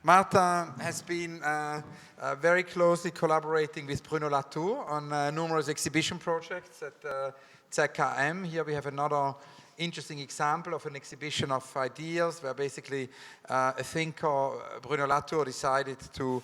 Martin has been very closely collaborating with Bruno Latour on numerous exhibition projects at ZKM. Here we have another interesting example of an exhibition of ideas where basically a thinker, Bruno Latour, decided to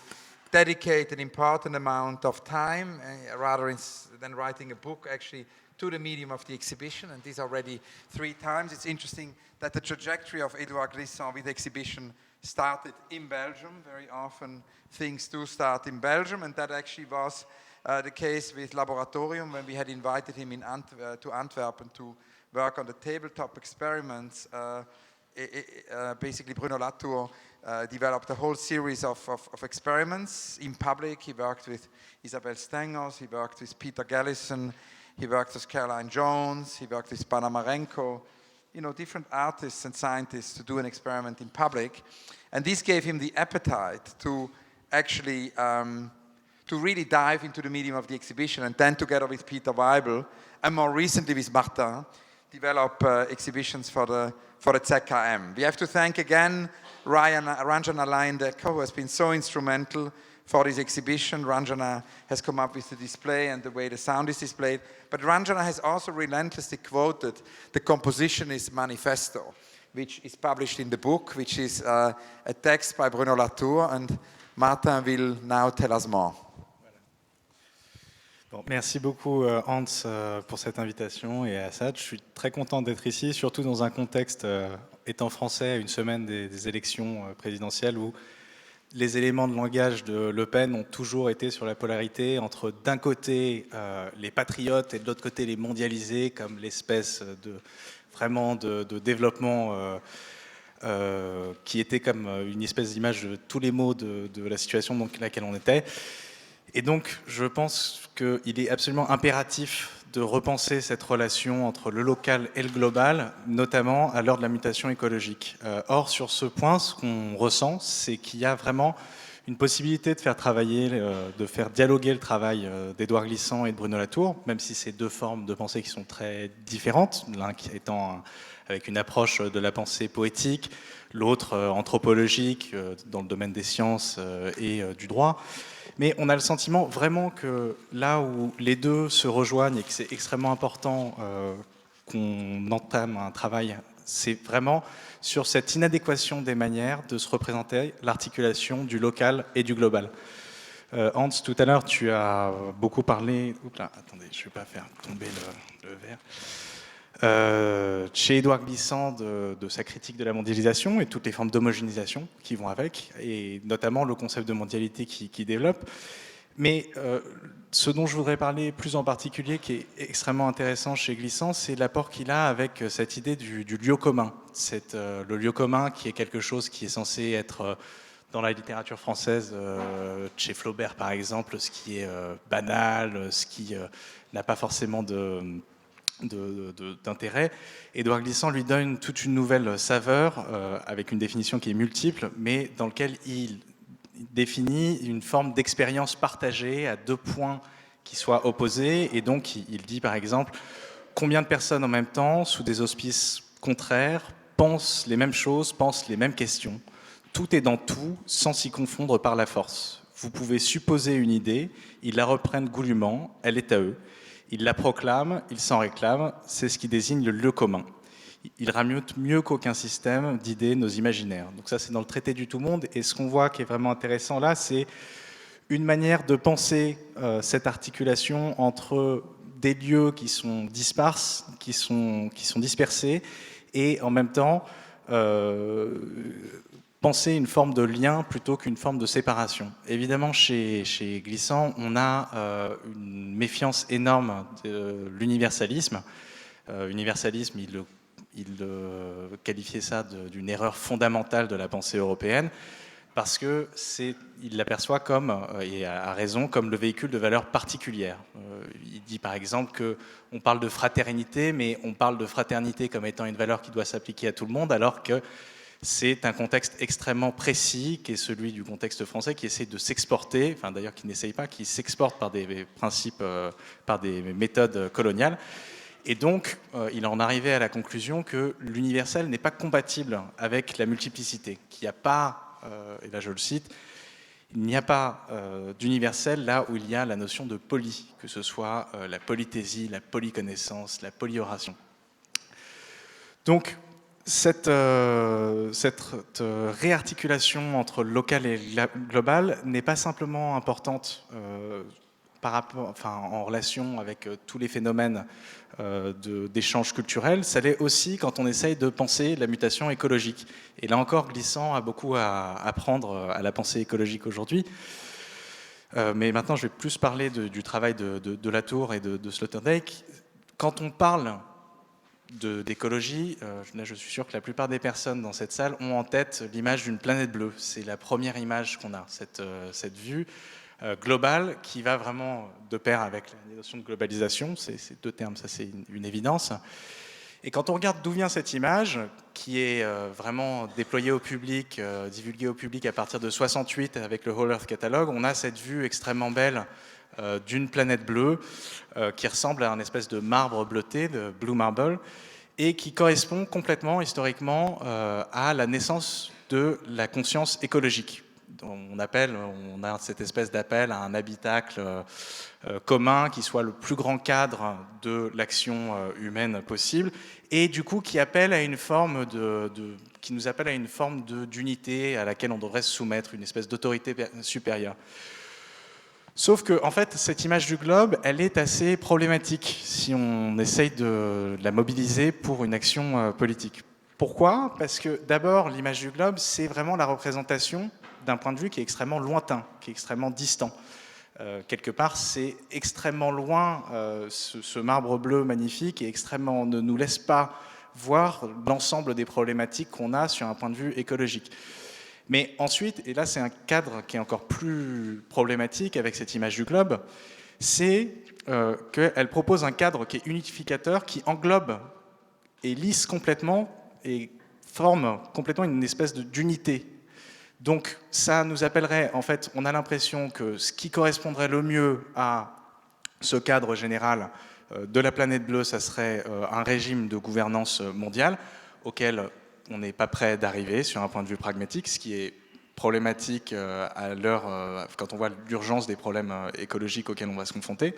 dedicate an important amount of time, rather than writing a book, actually to the medium of the exhibition, and these are already 3 times. It's interesting that the trajectory of Edouard Glissant with the exhibition started in Belgium. Very often things do start in Belgium, and that actually was the case with Laboratorium when we had invited him to Antwerp to work on the tabletop experiments. Basically Bruno Latour developed a whole series of experiments in public. He worked with Isabelle Stengers, he worked with Peter Gallison, he worked with Caroline Jones, he worked with Panamarenko, different artists and scientists to do an experiment in public. And this gave him the appetite to actually, to really dive into the medium of the exhibition, and then together with Peter Weibel, and more recently with Martin, develop exhibitions for the ZKM. We have to thank again Ranjana Layendecker, who has been so instrumental for this exhibition. Ranjana has come up with the display and the way the sound is displayed. But Ranjana has also relentlessly quoted the Compositionist Manifesto, which is published in the book, which is a text by Bruno Latour, and Martin will now tell us more. Bon, merci beaucoup Hans pour cette invitation et Assad. Je suis très content d'être ici, surtout dans un contexte, étant français, à une semaine des élections présidentielles où les éléments de langage de Le Pen ont toujours été sur la polarité entre d'un côté les patriotes et de l'autre côté les mondialisés, comme l'espèce de développement qui était comme une espèce d'image de tous les maux de la situation dans laquelle on était. Et donc je pense qu'il est absolument impératif de repenser cette relation entre le local et le global, notamment à l'heure de la mutation écologique. Or, sur ce point, ce qu'on ressent, c'est qu'il y a vraiment une possibilité de faire travailler, de faire dialoguer le travail d'Edouard Glissant et de Bruno Latour, même si c'est 2 formes de pensée qui sont très différentes, l'un qui étant avec une approche de la pensée poétique, l'autre anthropologique dans le domaine des sciences et du droit. Mais on a le sentiment vraiment que là où les deux se rejoignent et que c'est extrêmement important qu'on entame un travail, c'est vraiment sur cette inadéquation des manières de se représenter l'articulation du local et du global. Hans, tout à l'heure, tu as beaucoup parlé... Oups là, attendez, je ne vais pas faire tomber le verre. Chez Edouard Glissant de sa critique de la mondialisation et toutes les formes d'homogénéisation qui vont avec, et notamment le concept de mondialité qui développe. Mais ce dont je voudrais parler plus en particulier, qui est extrêmement intéressant chez Glissant, c'est l'apport qu'il a avec cette idée du lieu commun. Le lieu commun qui est quelque chose qui est censé être dans la littérature française, chez Flaubert par exemple, ce qui est banal, ce qui n'a pas forcément d'intérêt. Edouard Glissant lui donne toute une nouvelle saveur avec une définition qui est multiple, mais dans laquelle il définit une forme d'expérience partagée à 2 points qui soient opposés. Et donc il dit par exemple combien de personnes en même temps, sous des auspices contraires, pensent les mêmes choses, pensent les mêmes questions. Tout est dans tout, sans s'y confondre par la force. Vous pouvez supposer une idée, ils la reprennent goulûment, elle est à eux. Ils la proclament, ils s'en réclament, c'est ce qui désigne le lieu commun. Il ramèute mieux qu'aucun système d'idées nos imaginaires. Donc ça, c'est dans le traité du tout-monde. Et ce qu'on voit qui est vraiment intéressant là, c'est une manière de penser cette articulation entre des lieux qui sont disparses, qui sont dispersés, et en même temps penser une forme de lien plutôt qu'une forme de séparation. Évidemment, chez Glissant, on a une méfiance énorme de l'universalisme. Universalisme, il qualifiait ça d'une erreur fondamentale de la pensée européenne, parce qu'il l'aperçoit comme, et à raison, comme le véhicule de valeurs particulières. Il dit par exemple qu'on parle de fraternité, mais on parle de fraternité comme étant une valeur qui doit s'appliquer à tout le monde, alors que c'est un contexte extrêmement précis, qui est celui du contexte français, qui essaie de s'exporter, enfin d'ailleurs qui n'essaye pas, qui s'exporte par des principes, par des méthodes coloniales. Et donc, il en arrivait à la conclusion que l'universel n'est pas compatible avec la multiplicité, qu'il n'y a pas et là je le cite, il n'y a pas d'universel là où il y a la notion de poly, que ce soit la polythésie, la polyconnaissance, la polyoration. Donc, cette réarticulation entre local et global n'est pas simplement importante en relation avec tous les phénomènes d'échange culturel, ça l'est aussi quand on essaye de penser la mutation écologique. Et là encore, Glissant a beaucoup à apprendre à la pensée écologique aujourd'hui. Mais maintenant, je vais plus parler du travail de Latour et de Sloterdijk. Quand on parle d'écologie, là je suis sûr que la plupart des personnes dans cette salle ont en tête l'image d'une planète bleue. C'est la première image qu'on a, cette vue globale qui va vraiment de pair avec la notion de globalisation. Ces deux termes, ça c'est une évidence. Et quand on regarde d'où vient cette image, qui est vraiment déployée au public, divulguée au public à partir de 68 avec le Whole Earth Catalogue, on a cette vue extrêmement belle d'une planète bleue qui ressemble à un espèce de marbre bleuté, de blue marble, et qui correspond complètement historiquement à la naissance de la conscience écologique. On a cette espèce d'appel à un habitacle commun qui soit le plus grand cadre de l'action humaine possible, et du coup qui appelle à une forme qui nous appelle à une forme d'unité à laquelle on devrait se soumettre, une espèce d'autorité supérieure. Sauf que, en fait, cette image du globe, elle est assez problématique si on essaye de la mobiliser pour une action politique. Pourquoi ? Parce que, d'abord, l'image du globe, c'est vraiment la représentation d'un point de vue qui est extrêmement lointain, qui est extrêmement distant. Quelque part, c'est extrêmement loin, ce marbre bleu magnifique, et ne nous laisse pas voir l'ensemble des problématiques qu'on a sur un point de vue écologique. Mais ensuite, et là c'est un cadre qui est encore plus problématique avec cette image du globe, c'est qu'elle propose un cadre qui est unificateur, qui englobe et lisse complètement et forme complètement une espèce d'unité. Donc ça nous appellerait, en fait, on a l'impression que ce qui correspondrait le mieux à ce cadre général de la planète bleue, ça serait un régime de gouvernance mondiale auquel on n'est pas prêt d'arriver sur un point de vue pragmatique, ce qui est problématique à l'heure, quand on voit l'urgence des problèmes écologiques auxquels on va se confronter.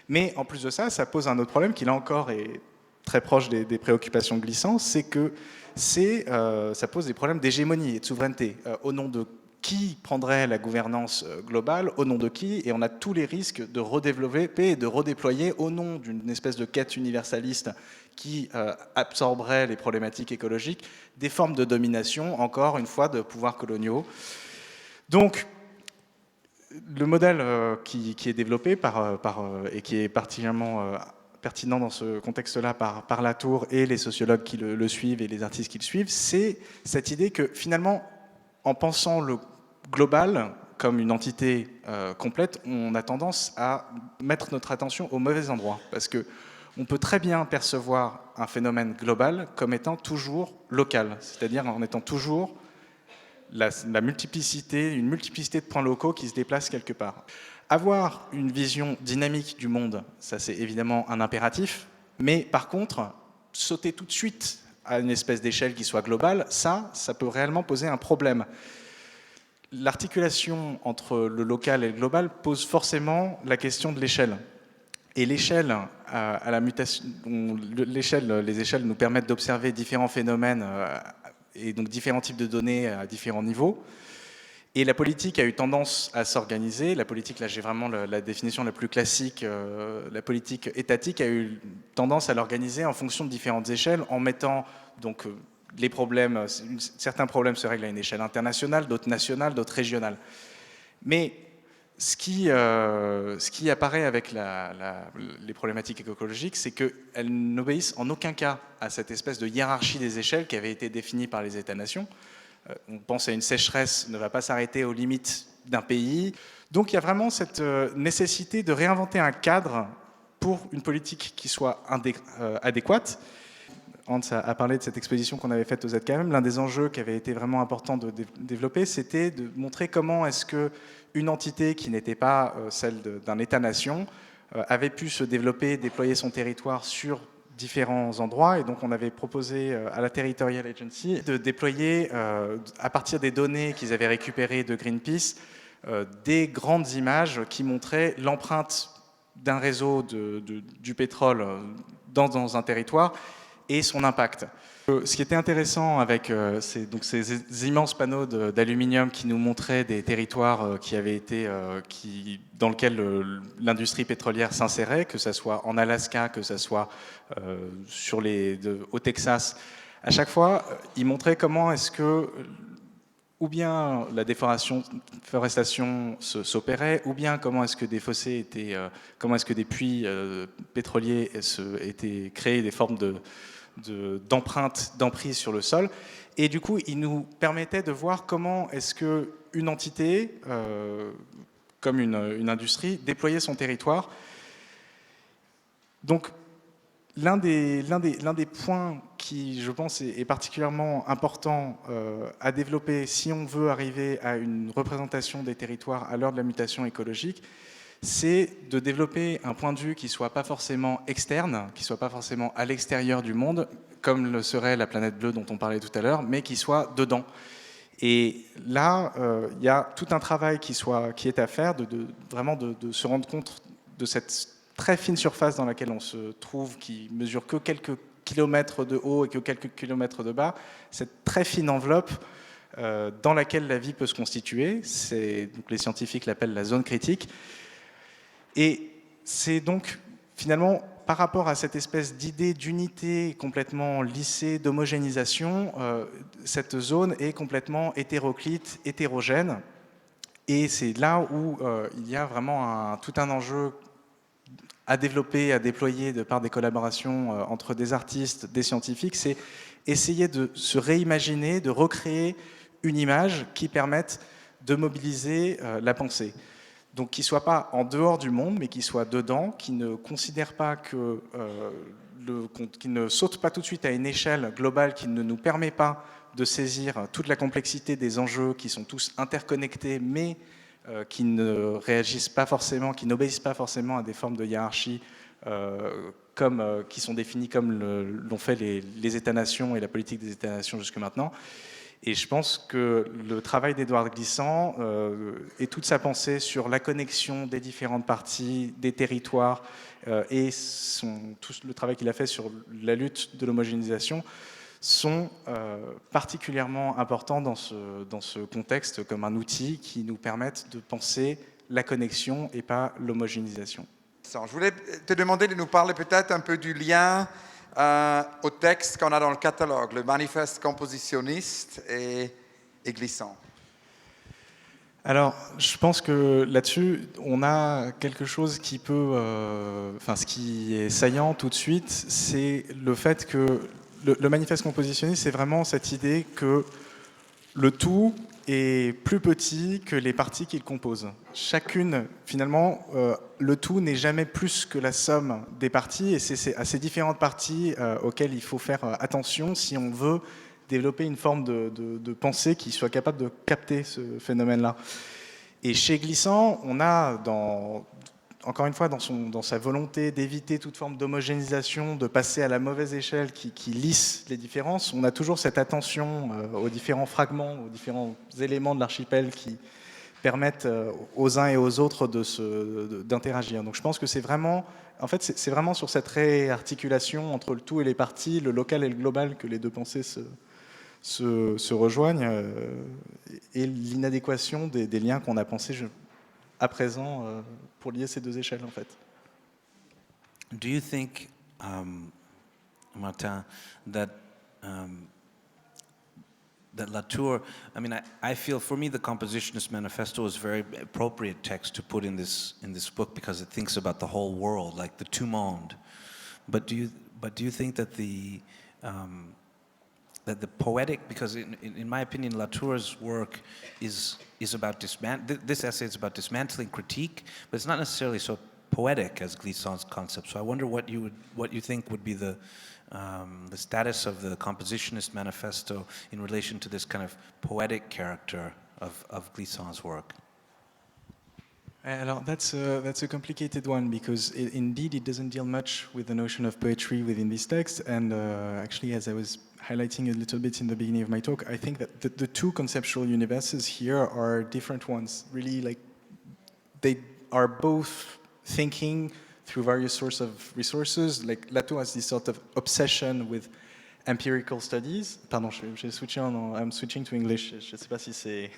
Mais en plus de ça, ça pose un autre problème qui, là encore, est très proche des préoccupations glissantes, c'est que ça pose des problèmes d'hégémonie et de souveraineté. Au nom de qui prendrait la gouvernance globale, au nom de qui, et on a tous les risques de redévelopper et de redéployer au nom d'une espèce de quête universaliste qui absorberait les problématiques écologiques, des formes de domination, encore une fois, de pouvoirs coloniaux. Donc, le modèle qui est développé et qui est particulièrement pertinent dans ce contexte-là par Latour et les sociologues qui le suivent et les artistes qui le suivent, c'est cette idée que finalement, en pensant le global comme une entité complète, on a tendance à mettre notre attention au mauvais endroit. Parce qu'on peut très bien percevoir un phénomène global comme étant toujours local, c'est-à-dire en étant toujours une multiplicité de points locaux qui se déplacent quelque part. Avoir une vision dynamique du monde, ça c'est évidemment un impératif, mais par contre, sauter tout de suite à une espèce d'échelle qui soit globale, ça peut réellement poser un problème. L'articulation entre le local et le global pose forcément la question de l'échelle. Et l'échelle, à la mutation, les échelles nous permettent d'observer différents phénomènes et donc différents types de données à différents niveaux. Et la politique a eu tendance à s'organiser. La politique, là j'ai vraiment la définition la plus classique, la politique étatique a eu tendance à l'organiser en fonction de différentes échelles, en mettant donc les problèmes, certains problèmes se règlent à une échelle internationale, d'autres nationales, d'autres régionales. Mais ce qui apparaît avec les problématiques écologiques, c'est qu'elles n'obéissent en aucun cas à cette espèce de hiérarchie des échelles qui avait été définie par les États-nations. On pense à une sécheresse ne va pas s'arrêter aux limites d'un pays. Donc il y a vraiment cette nécessité de réinventer un cadre pour une politique qui soit adéquate. Hans a parlé de cette exposition qu'on avait faite au ZKM. L'un des enjeux qui avait été vraiment important de développer, c'était de montrer comment est-ce qu'une entité qui n'était pas celle d'un État-nation avait pu se développer, déployer son territoire sur différents endroits, et donc on avait proposé à la Territorial Agency de déployer, à partir des données qu'ils avaient récupérées de Greenpeace, des grandes images qui montraient l'empreinte d'un réseau du pétrole dans un territoire et son impact. Ce qui était intéressant avec ces immenses panneaux d'aluminium qui nous montraient des territoires dans lesquels l'industrie pétrolière s'insérait, que ce soit en Alaska, que ce soit au Texas, à chaque fois, ils montraient comment est-ce que ou bien la déforestation s'opérait, ou bien comment est-ce que des fossés comment est-ce que des puits pétroliers étaient créés, des formes d'empreintes, d'emprise sur le sol. Et du coup, il nous permettait de voir comment est-ce qu'une entité, comme une industrie, déployait son territoire. Donc, l'un des points qui, je pense, est particulièrement important à développer si on veut arriver à une représentation des territoires à l'heure de la mutation écologique, c'est de développer un point de vue qui ne soit pas forcément externe, qui ne soit pas forcément à l'extérieur du monde, comme le serait la planète bleue dont on parlait tout à l'heure, mais qui soit dedans. Et là, il y a tout un travail qui est à faire, vraiment de se rendre compte de cette très fine surface dans laquelle on se trouve, qui mesure que quelques kilomètres de haut et que quelques kilomètres de bas, cette très fine enveloppe dans laquelle la vie peut se constituer. Donc les scientifiques l'appellent la zone critique. Et c'est donc finalement par rapport à cette espèce d'idée d'unité complètement lissée, d'homogénéisation, cette zone est complètement hétéroclite, hétérogène. Et c'est là où il y a vraiment tout un enjeu à développer, à déployer de par des collaborations entre des artistes, des scientifiques, c'est essayer de se réimaginer, de recréer une image qui permette de mobiliser la pensée. Donc qui ne soit pas en dehors du monde, mais qui soit dedans, qui ne considère pas qui ne saute pas tout de suite à une échelle globale, qui ne nous permet pas de saisir toute la complexité des enjeux qui sont tous interconnectés, mais qui ne réagissent pas forcément, qui n'obéissent pas forcément à des formes de hiérarchie qui sont définies comme l'ont fait les États-nations et la politique des États-nations jusque maintenant. Et je pense que le travail d'Édouard Glissant et toute sa pensée sur la connexion des différentes parties, des territoires, et tout le travail qu'il a fait sur la lutte de l'homogénéisation sont particulièrement importants dans ce contexte comme un outil qui nous permette de penser la connexion et pas l'homogénéisation. Je voulais te demander de nous parler peut-être un peu du lien au texte qu'on a dans le catalogue, le manifeste compositionniste et Glissant. Alors, je pense que là-dessus, on a quelque chose qui peut... ce qui est saillant tout de suite, c'est le fait que le manifeste compositionniste, c'est vraiment cette idée que le tout est plus petit que les parties qu'il compose. Chacune, finalement, le tout n'est jamais plus que la somme des parties, et c'est à ces différentes parties auxquelles il faut faire attention si on veut développer une forme de pensée qui soit capable de capter ce phénomène-là. Et chez Glissant, on a, encore une fois, dans sa volonté d'éviter toute forme d'homogénéisation, de passer à la mauvaise échelle qui lisse les différences, on a toujours cette attention aux différents fragments, aux différents éléments de l'archipel qui permettent aux uns et aux autres d'interagir. Donc je pense que c'est vraiment sur cette réarticulation entre le tout et les parties, le local et le global, que les deux pensées se rejoignent, et l'inadéquation des liens qu'on a pensés à présent pour lier ces deux échelles, en fait. Do you think, Martin, that Latour, I feel for me the Compositionist Manifesto is a very appropriate text to put in this book because it thinks about the whole world, like the tout monde. But do you think that the poetic, because in my opinion, Latour's work is about this essay is about dismantling critique, but it's not necessarily so poetic as Glissant's concept. So I wonder what you think would be the status of the Compositionist Manifesto in relation to this kind of poetic character of Glissant's work. Alors, that's a complicated one because indeed it doesn't deal much with the notion of poetry within this text. And actually, as I was highlighting a little bit in the beginning of my talk, I think that the two conceptual universes here are different ones. Really, like they are both thinking through various sorts of resources. Like Latour has this sort of obsession with empirical studies. Pardon, j'ai switché I'm switching to English. Je ne sais pas si c'est.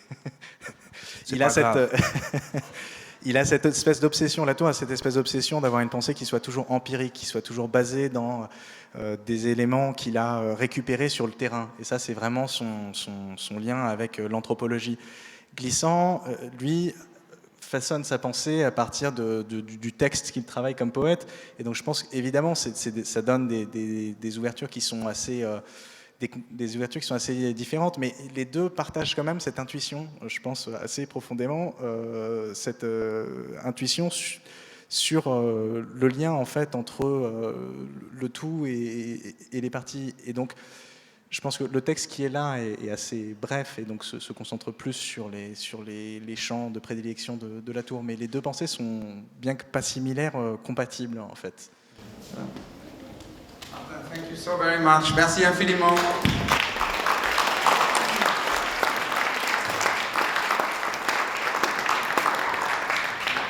Il a cette espèce d'obsession, Latour a cette espèce d'obsession d'avoir une pensée qui soit toujours empirique, qui soit toujours basée dans des éléments qu'il a récupérés sur le terrain. Et ça, c'est vraiment son lien avec l'anthropologie. Glissant, lui, façonne sa pensée à partir du texte qu'il travaille comme poète. Et donc je pense évidemment ça donne des ouvertures qui sont assez des ouvertures qui sont assez différentes, mais les deux partagent quand même cette intuition, je pense assez profondément, cette intuition sur le lien en fait entre le tout et les parties. Et donc je pense que le texte qui est là est assez bref et donc se concentre plus sur les champs de prédilection de Latour. Mais les deux pensées sont, bien que pas similaires, compatibles en fait. Thank you so very much. Merci infiniment.